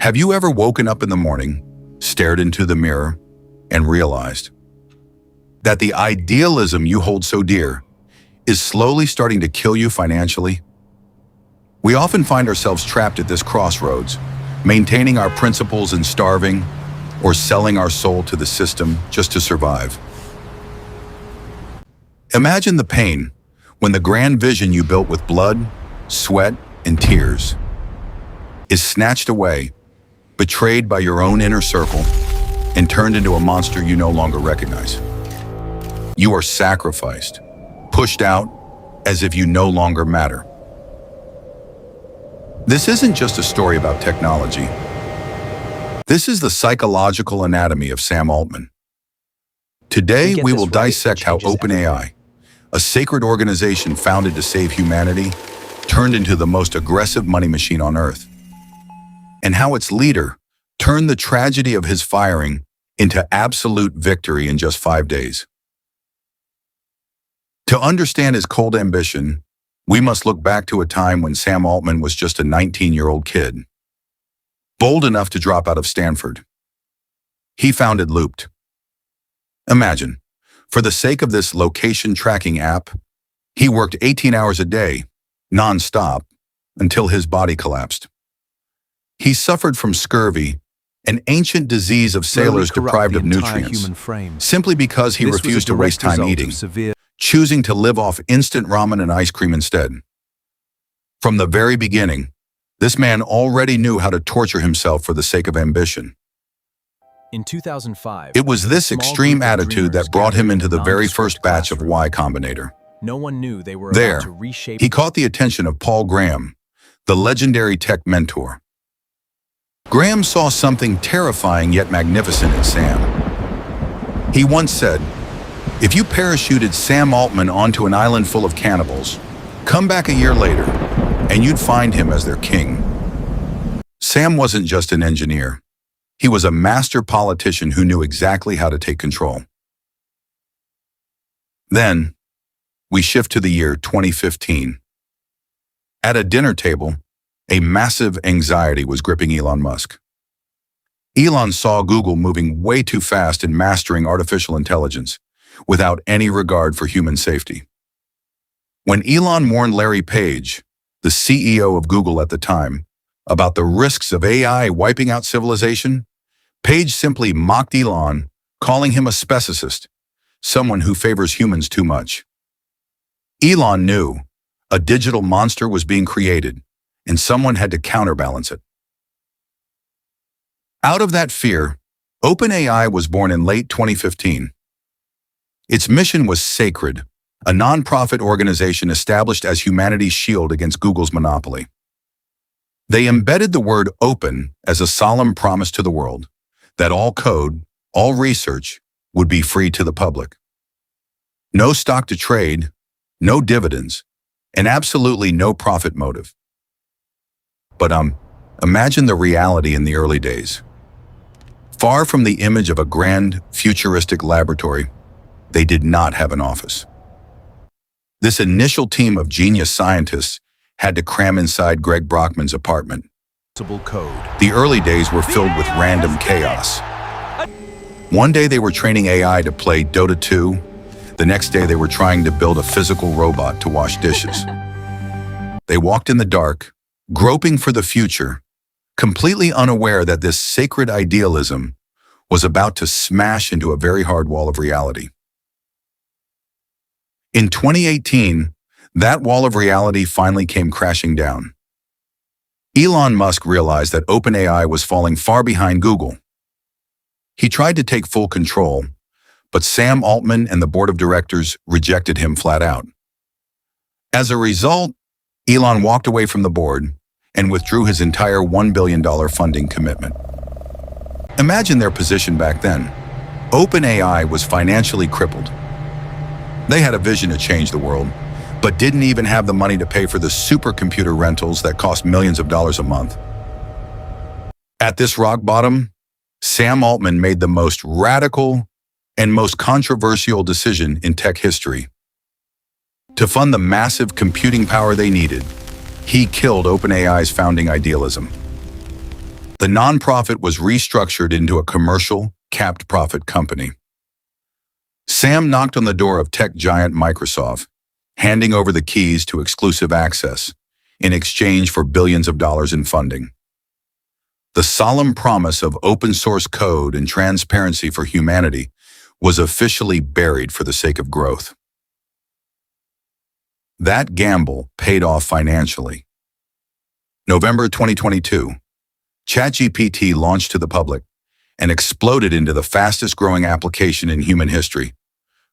Have you ever woken up in the morning, stared into the mirror, and realized that the idealism you hold so dear is slowly starting to kill you financially? We often find ourselves trapped at this crossroads, maintaining our principles and starving, or selling our soul to the system just to survive. Imagine the pain when the grand vision you built with blood, sweat, and tears is snatched away, betrayed by your own inner circle, and turned into a monster you no longer recognize. You are sacrificed, pushed out as if you no longer matter. This isn't just a story about technology. This is the psychological anatomy of Sam Altman. Today, we will dissect how OpenAI, a sacred organization founded to save humanity, turned into the most aggressive money machine on Earth, and how its leader turned the tragedy of his firing into absolute victory in just 5 days. To understand his cold ambition, we must look back to a time when Sam Altman was just a 19-year-old kid, bold enough to drop out of Stanford. He founded Loopt. Imagine, for the sake of this location tracking app, he worked 18 hours a day, non-stop, until his body collapsed. He suffered from scurvy, an ancient disease of sailors deprived of nutrients, simply because he refused to waste time eating, choosing to live off instant ramen and ice cream instead. From the very beginning, this man already knew how to torture himself for the sake of ambition. In 2005, it was this extreme attitude that brought him into the very first batch of Y Combinator. No one knew they were There, about to reshape. He caught the attention of Paul Graham, the legendary tech mentor. Graham saw something terrifying yet magnificent in Sam. He once said, "If you parachuted Sam Altman onto an island full of cannibals, come back a year later, and you'd find him as their king." Sam wasn't just an engineer. He was a master politician who knew exactly how to take control. Then, we shift to the year 2015. At a dinner table, a massive anxiety was gripping Elon Musk. Elon saw Google moving way too fast in mastering artificial intelligence, without any regard for human safety. When Elon warned Larry Page, the CEO of Google at the time, about the risks of AI wiping out civilization, Page simply mocked Elon, calling him a speciesist, someone who favors humans too much. Elon knew a digital monster was being created, and someone had to counterbalance it. Out of that fear, OpenAI was born in late 2015. Its mission was sacred, a nonprofit organization established as humanity's shield against Google's monopoly. They embedded the word open as a solemn promise to the world that all code, all research, would be free to the public. No stock to trade, no dividends, and absolutely no profit motive. But imagine the reality in the early days. Far from the image of a grand, futuristic laboratory, they did not have an office. This initial team of genius scientists had to cram inside Greg Brockman's apartment. The early days were filled with random chaos. One day they were training AI to play Dota 2. The next day they were trying to build a physical robot to wash dishes. They walked in the dark, groping for the future, completely unaware that this sacred idealism was about to smash into a very hard wall of reality. In 2018, that wall of reality finally came crashing down. Elon Musk realized that OpenAI was falling far behind Google. He tried to take full control, but Sam Altman and the board of directors rejected him flat out. As a result, Elon walked away from the board and withdrew his entire $1 billion funding commitment. Imagine their position back then. OpenAI was financially crippled. They had a vision to change the world, but didn't even have the money to pay for the supercomputer rentals that cost millions of dollars a month. At this rock bottom, Sam Altman made the most radical and most controversial decision in tech history. To fund the massive computing power they needed, he killed OpenAI's founding idealism. The nonprofit was restructured into a commercial, capped profit company. Sam knocked on the door of tech giant Microsoft, handing over the keys to exclusive access in exchange for billions of dollars in funding. The solemn promise of open source code and transparency for humanity was officially buried for the sake of growth. That gamble paid off financially. November 2022, ChatGPT launched to the public and exploded into the fastest-growing application in human history,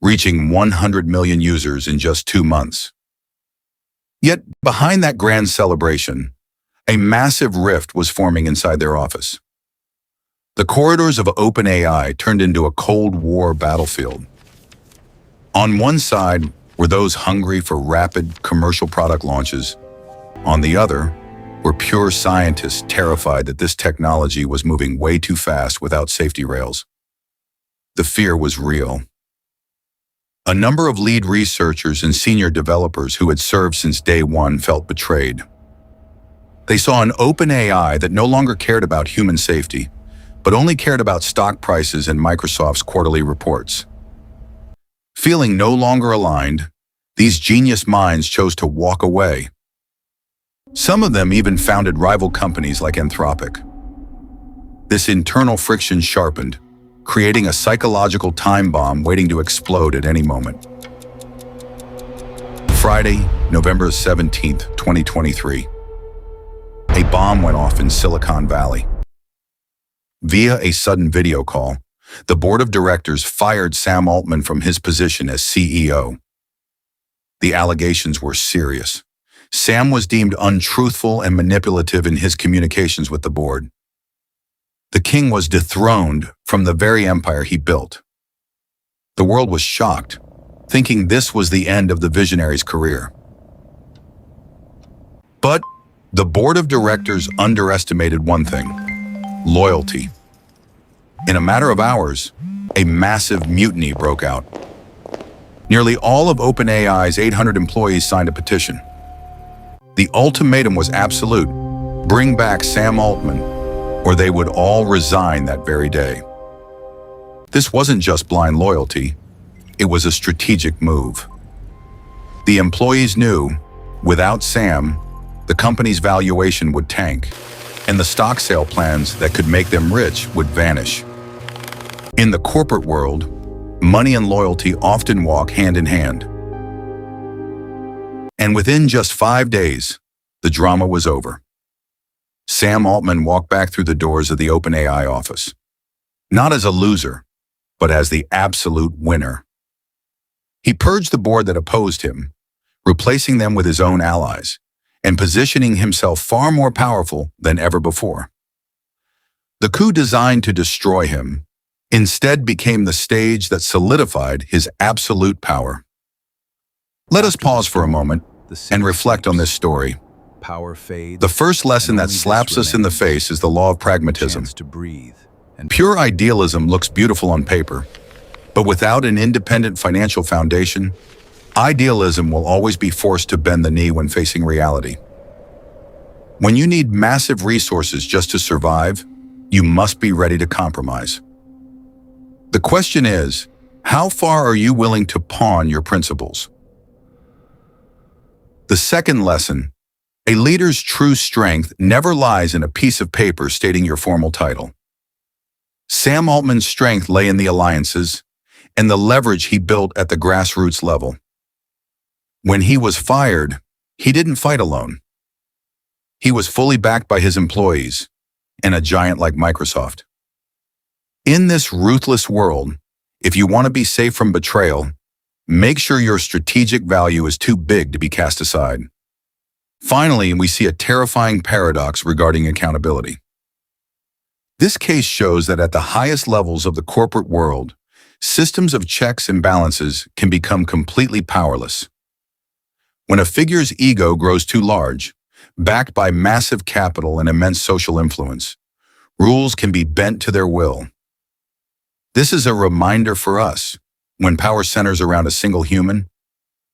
reaching 100 million users in just 2 months. Yet, behind that grand celebration, a massive rift was forming inside their office. The corridors of OpenAI turned into a Cold War battlefield. On one side were those hungry for rapid commercial product launches. On the other were pure scientists terrified that this technology was moving way too fast without safety rails. The fear was real. A number of lead researchers and senior developers who had served since day one felt betrayed. They saw an OpenAI that no longer cared about human safety, but only cared about stock prices and Microsoft's quarterly reports. Feeling no longer aligned, these genius minds chose to walk away. Some of them even founded rival companies like Anthropic. This internal friction sharpened, creating a psychological time bomb waiting to explode at any moment. Friday, November 17th, 2023. A bomb went off in Silicon Valley. Via a sudden video call, the board of directors fired Sam Altman from his position as CEO. The allegations were serious. Sam was deemed untruthful and manipulative in his communications with the board. The king was dethroned from the very empire he built. The world was shocked, thinking this was the end of the visionary's career. But the board of directors underestimated one thing: loyalty. In a matter of hours, a massive mutiny broke out. Nearly all of OpenAI's 800 employees signed a petition. The ultimatum was absolute: bring back Sam Altman, or they would all resign that very day. This wasn't just blind loyalty, it was a strategic move. The employees knew, without Sam, the company's valuation would tank, and the stock sale plans that could make them rich would vanish. In the corporate world, money and loyalty often walk hand in hand. And within just 5 days, the drama was over. Sam Altman walked back through the doors of the OpenAI office, not as a loser, but as the absolute winner. He purged the board that opposed him, replacing them with his own allies, and positioning himself far more powerful than ever before. The coup designed to destroy him instead became the stage that solidified his absolute power. Let us pause for a moment and reflect on this story. Power fades. The first lesson that slaps us in the face is the law of pragmatism. To breathe. And Pure idealism looks beautiful on paper, but without an independent financial foundation, idealism will always be forced to bend the knee when facing reality. When you need massive resources just to survive, you must be ready to compromise. The question is, how far are you willing to pawn your principles? The second lesson: a leader's true strength never lies in a piece of paper stating your formal title. Sam Altman's strength lay in the alliances and the leverage he built at the grassroots level. When he was fired, he didn't fight alone. He was fully backed by his employees and a giant like Microsoft. In this ruthless world, if you want to be safe from betrayal, make sure your strategic value is too big to be cast aside. Finally, we see a terrifying paradox regarding accountability. This case shows that at the highest levels of the corporate world, systems of checks and balances can become completely powerless. When a figure's ego grows too large, backed by massive capital and immense social influence, rules can be bent to their will. This is a reminder for us: when power centers around a single human,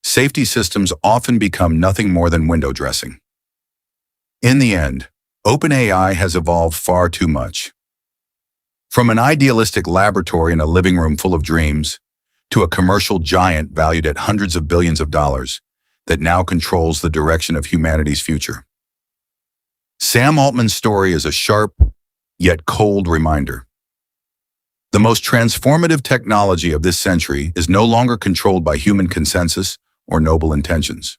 safety systems often become nothing more than window dressing. In the end, OpenAI has evolved far too much. From an idealistic laboratory in a living room full of dreams, to a commercial giant valued at hundreds of billions of dollars that now controls the direction of humanity's future. Sam Altman's story is a sharp, yet cold reminder. The most transformative technology of this century is no longer controlled by human consensus or noble intentions.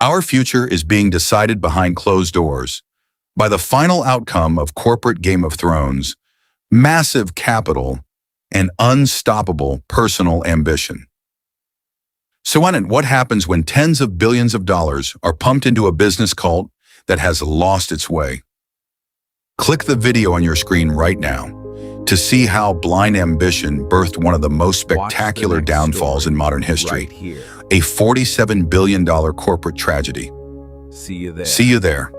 Our future is being decided behind closed doors by the final outcome of corporate Game of Thrones, massive capital, and unstoppable personal ambition. So, what happens when tens of billions of dollars are pumped into a business cult that has lost its way? Click the video on your screen right now to see how blind ambition birthed one of the most spectacular downfalls in modern history, right here. a $47 billion corporate tragedy. See you there. See you there.